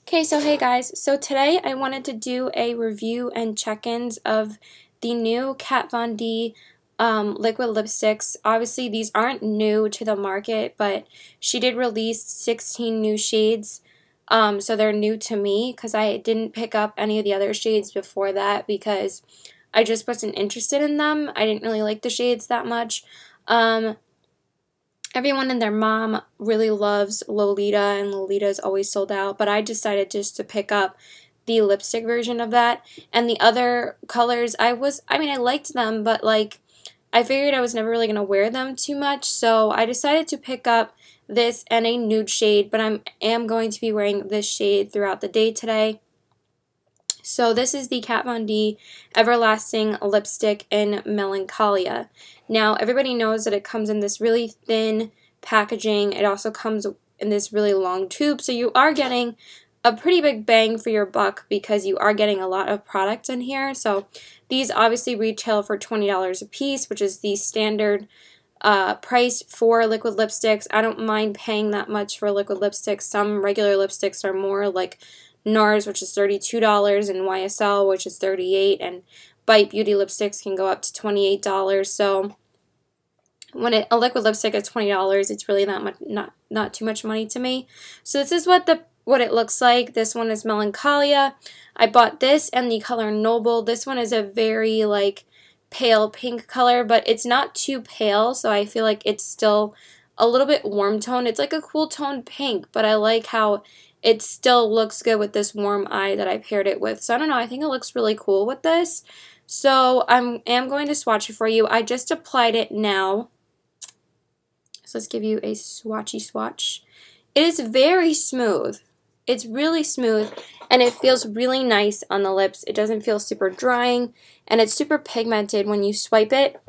Okay, so hey guys, so today I wanted to do a review and check-ins of the new Kat Von D liquid lipsticks. Obviously these aren't new to the market, but she did release 16 new shades, so they're new to me because I didn't pick up any of the other shades before that because I just wasn't interested in them. I didn't really like the shades that much. Everyone and their mom really loves Lolita, and Lolita is always sold out, but I decided just to pick up the lipstick version of that. And the other colors, I liked them, but like, I figured I was never really going to wear them too much, so I decided to pick up this and a nude shade, but I am going to be wearing this shade throughout the day today. So this is the Kat Von D Everlasting Lipstick in Melancholia. Now, everybody knows that it comes in this really thin packaging. It also comes in this really long tube, so you are getting a pretty big bang for your buck because you are getting a lot of product in here. So these obviously retail for $20 a piece, which is the standard price for liquid lipsticks. I don't mind paying that much for liquid lipsticks. Some regular lipsticks are more, like NARS, which is $32, and YSL, which is $38, and Bite Beauty lipsticks can go up to $28. So when a liquid lipstick is $20, it's really not too much money to me. So this is what it looks like. This one is Melancholia. I bought this and the color Noble. This one is a very like pale pink color, but it's not too pale, so I feel like it's still a little bit warm toned. It's like a cool toned pink, but I like how it still looks good with this warm eye that I paired it with. So I don't know, I think it looks really cool with this. So I am going to swatch it for you. I just applied it now. So let's give you a swatchy swatch. It is very smooth. It's really smooth and it feels really nice on the lips. It doesn't feel super drying and it's super pigmented when you swipe it.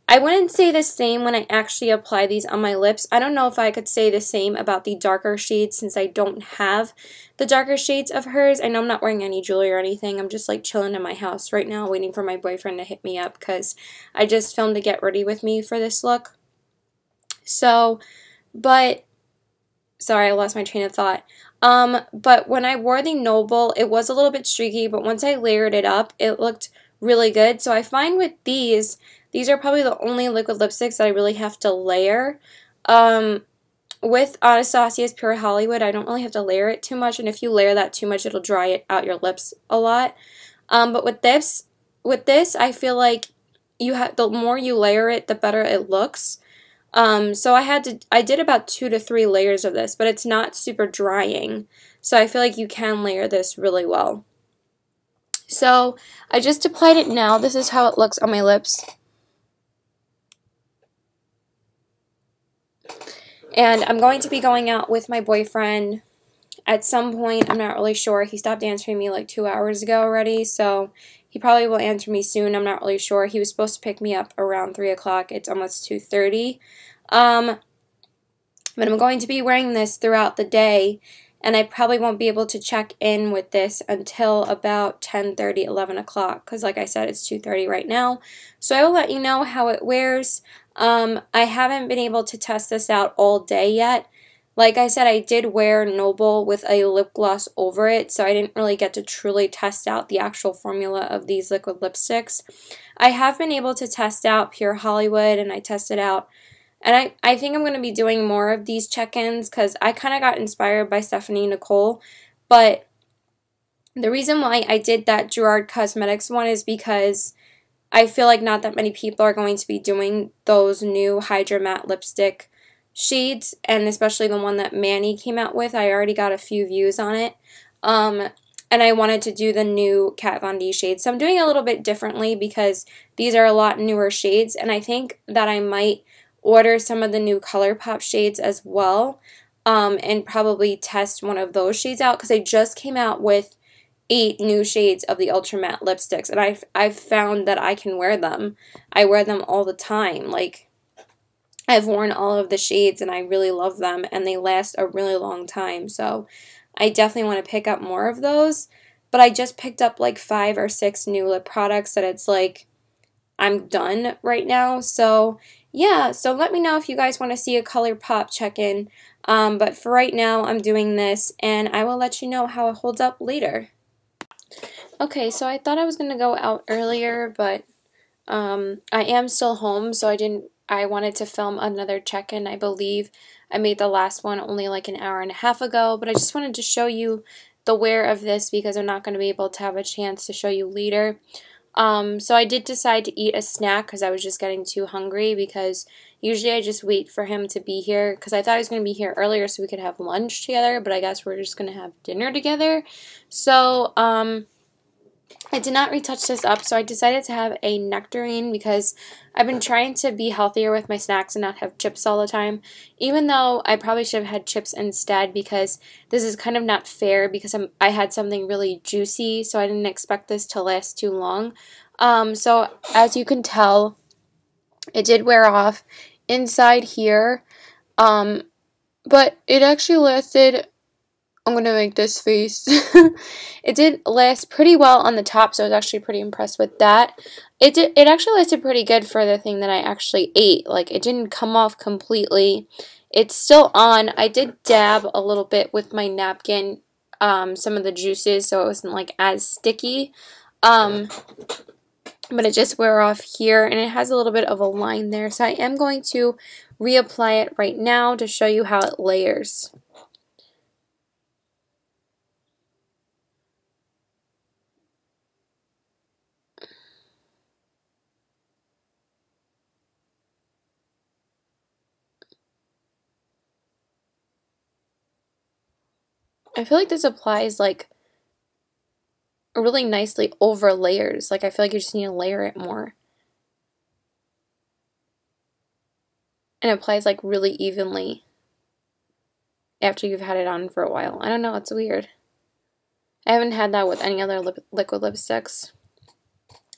I wouldn't say the same when I actually apply these on my lips. I don't know if I could say the same about the darker shades since I don't have the darker shades of hers. I know I'm not wearing any jewelry or anything. I'm just like chilling in my house right now waiting for my boyfriend to hit me up because I just filmed a Get Ready With Me for this look. So, sorry, I lost my train of thought. But when I wore the Noble, it was a little bit streaky, but once I layered it up, it looked really good. So I find with these are probably the only liquid lipsticks that I really have to layer. With Anastasia's Pure Hollywood, I don't really have to layer it too much, and if you layer that too much, it'll dry it out your lips a lot. But with this, I feel like the more you layer it, the better it looks. So I did about 2 to 3 layers of this, but it's not super drying. So I feel like you can layer this really well. So I just applied it now. This is how it looks on my lips. And I'm going to be going out with my boyfriend at some point. I'm not really sure. He stopped answering me like 2 hours ago already, so he probably will answer me soon. I'm not really sure. He was supposed to pick me up around 3 o'clock. It's almost 2:30. But I'm going to be wearing this throughout the day, and I probably won't be able to check in with this until about 10:30, 11 o'clock, because like I said, it's 2:30 right now. So I will let you know how it wears. I haven't been able to test this out all day yet. Like I said, I did wear Noble with a lip gloss over it, so I didn't really get to truly test out the actual formula of these liquid lipsticks. I have been able to test out Pure Hollywood, and I tested out, and I think I'm going to be doing more of these check-ins because I kind of got inspired by Stephanie Nicole, but the reason why I did that Gerard Cosmetics one is because I feel like not that many people are going to be doing those new Hydra Matte lipstick shades, and especially the one that Manny came out with. I already got a few views on it, and I wanted to do the new Kat Von D shades. So I'm doing it a little bit differently because these are a lot newer shades, and I think that I might order some of the new ColourPop shades as well, and probably test one of those shades out because I just came out with 8 new shades of the Ultra Matte lipsticks, and I've found that I can wear them. I wear them all the time. Like, I've worn all of the shades, and I really love them, and they last a really long time, so I definitely want to pick up more of those, but I just picked up like 5 or 6 new lip products that it's like, I'm done right now, so yeah, so let me know if you guys want to see a ColourPop check-in. But for right now, I'm doing this, and I will let you know how it holds up later. Okay, so I thought I was going to go out earlier, but I am still home, so I wanted to film another check-in. I believe I made the last one only like an hour and a half ago, but I just wanted to show you the wear of this because I'm not going to be able to have a chance to show you later. So I did decide to eat a snack because I was just getting too hungry, because usually I just wait for him to be here, because I thought he was going to be here earlier so we could have lunch together, but I guess we're just going to have dinner together. So, I did not retouch this up, so I decided to have a nectarine because I've been trying to be healthier with my snacks and not have chips all the time, even though I probably should have had chips instead, because this is kind of not fair because I had something really juicy, so I didn't expect this to last too long. So as you can tell, it did wear off inside here, but it actually lasted. I'm going to make this face. It did last pretty well on the top, so I was actually pretty impressed with that. It actually lasted pretty good for the thing that I actually ate. Like, it didn't come off completely. It's still on. I did dab a little bit with my napkin, some of the juices, so it wasn't like as sticky. But it just wear off here, and it has a little bit of a line there. So I am going to reapply it right now to show you how it layers. I feel like this applies like really nicely over layers. Like, I feel like you just need to layer it more. And it applies like really evenly after you've had it on for a while. I don't know, it's weird. I haven't had that with any other liquid lipsticks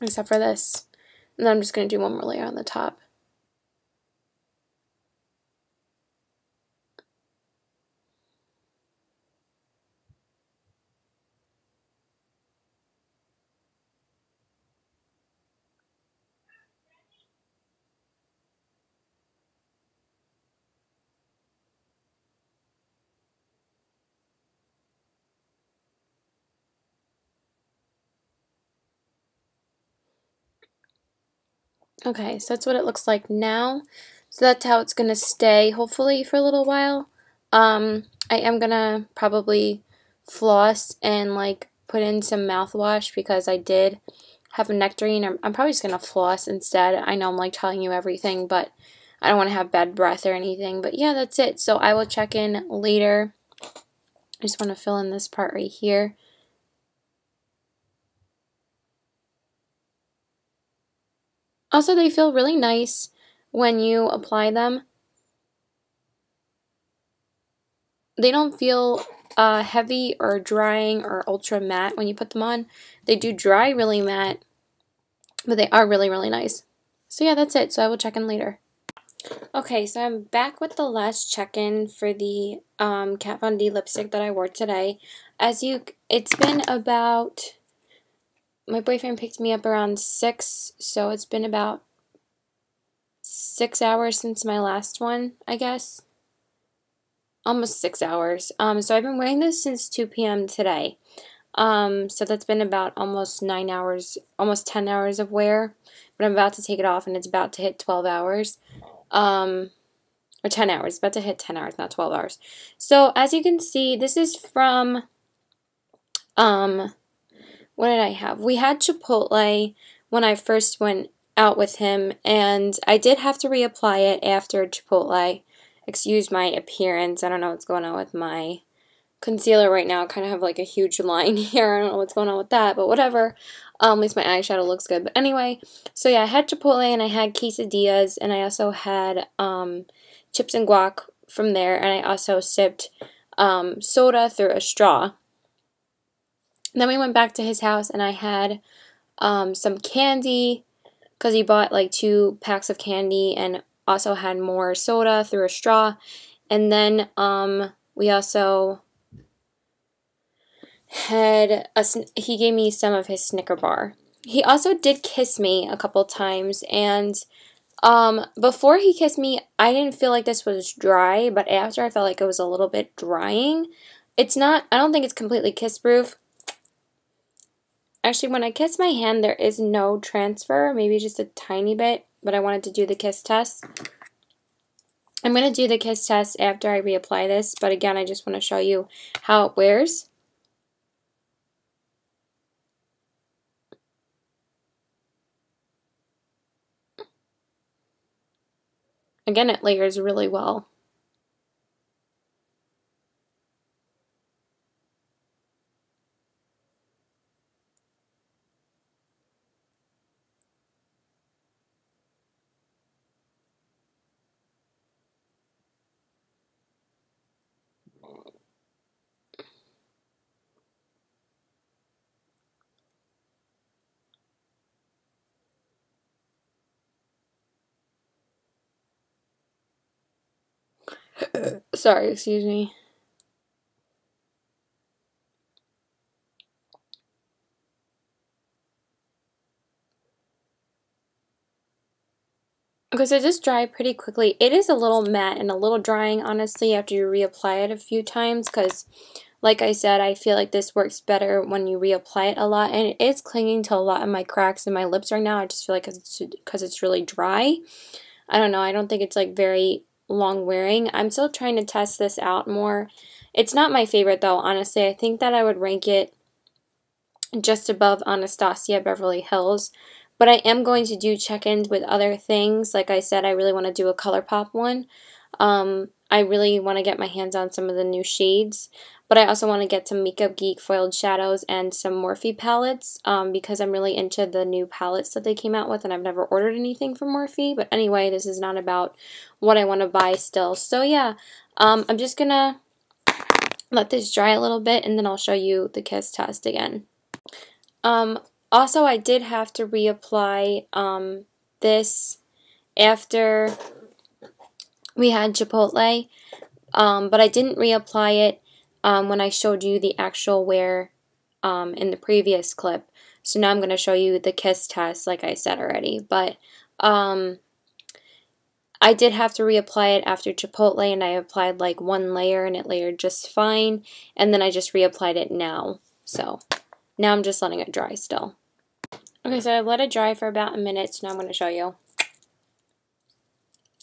except for this. And then I'm just going to do one more layer on the top. Okay, so that's what it looks like now. So that's how it's going to stay, hopefully, for a little while. I am going to probably floss and, like, put in some mouthwash because I did have a nectarine. I'm probably just going to floss instead. I know I'm, like, telling you everything, but I don't want to have bad breath or anything. But, yeah, that's it. So I will check in later. I just want to fill in this part right here. Also, they feel really nice when you apply them. They don't feel heavy or drying or ultra matte when you put them on. They do dry really matte, but they are really, really nice. So yeah, that's it. So I will check in later. Okay, so I'm back with the last check-in for the Kat Von D lipstick that I wore today. It's been about, my boyfriend picked me up around 6, so it's been about 6 hours since my last one, I guess. Almost 6 hours. So I've been wearing this since 2 p.m. today. So that's been about almost 9 hours, almost 10 hours of wear. But I'm about to take it off, and it's about to hit 12 hours. Or 10 hours. It's about to hit 10 hours, not 12 hours. So as you can see, this is from, what did I have? We had Chipotle when I first went out with him, and I did have to reapply it after Chipotle. Excuse my appearance. I don't know what's going on with my concealer right now. I kind of have like a huge line here. I don't know what's going on with that, but whatever. At least my eyeshadow looks good. But anyway, so yeah, I had Chipotle and I had quesadillas, and I also had chips and guac from there, and I also sipped soda through a straw. Then we went back to his house, and I had some candy because he bought like 2 packs of candy, and also had more soda through a straw. And then we also had he gave me some of his Snicker bar. He also did kiss me a couple times, and Before he kissed me, I didn't feel like this was dry, but after I felt like it was a little bit drying. It's not, I don't think it's completely kiss proof. Actually, when I kiss my hand, there is no transfer, maybe just a tiny bit, but I wanted to do the kiss test. I'm going to do the kiss test after I reapply this, but again, I just want to show you how it wears. Again, it layers really well. Sorry, excuse me. Okay, so it just dried pretty quickly. It is a little matte and a little drying, honestly, after you reapply it a few times, because, like I said, I feel like this works better when you reapply it a lot, and it is clinging to a lot of my cracks in my lips right now. I just feel like because it's really dry. I don't know, I don't think it's, like, very long wearing. I'm still trying to test this out more. It's not my favorite, though, honestly. I think that I would rank it just above Anastasia Beverly Hills. But I am going to do check-ins with other things. Like I said, I really want to do a ColourPop one. I really want to get my hands on some of the new shades. But I also want to get some Makeup Geek foiled shadows and some Morphe palettes because I'm really into the new palettes that they came out with, and I've never ordered anything from Morphe. But anyway, this is not about what I want to buy still. So yeah, I'm just going to let this dry a little bit, and then I'll show you the kiss test again. Also, I did have to reapply this after we had Chipotle, but I didn't reapply it when I showed you the actual wear in the previous clip. So now I'm going to show you the kiss test, like I said already. But I did have to reapply it after Chipotle, and I applied like one layer, and it layered just fine. And then I just reapplied it now. So now I'm just letting it dry still. Okay, so I let it dry for about a minute, so now I'm going to show you.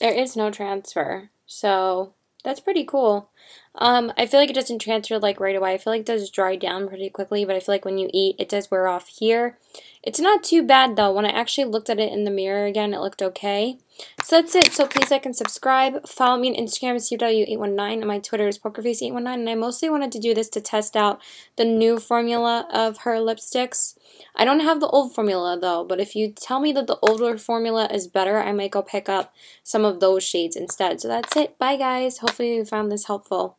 There is no transfer, so that's pretty cool. I feel like it doesn't transfer like right away. I feel like it does dry down pretty quickly, but I feel like when you eat, it does wear off here. It's not too bad though. When I actually looked at it in the mirror again, it looked okay. So that's it. So please like and subscribe. Follow me on Instagram, CW819, and my Twitter is PokerFace819. And I mostly wanted to do this to test out the new formula of her lipsticks. I don't have the old formula though, but if you tell me that the older formula is better, I might go pick up some of those shades instead. So that's it. Bye guys. Hopefully you found this helpful.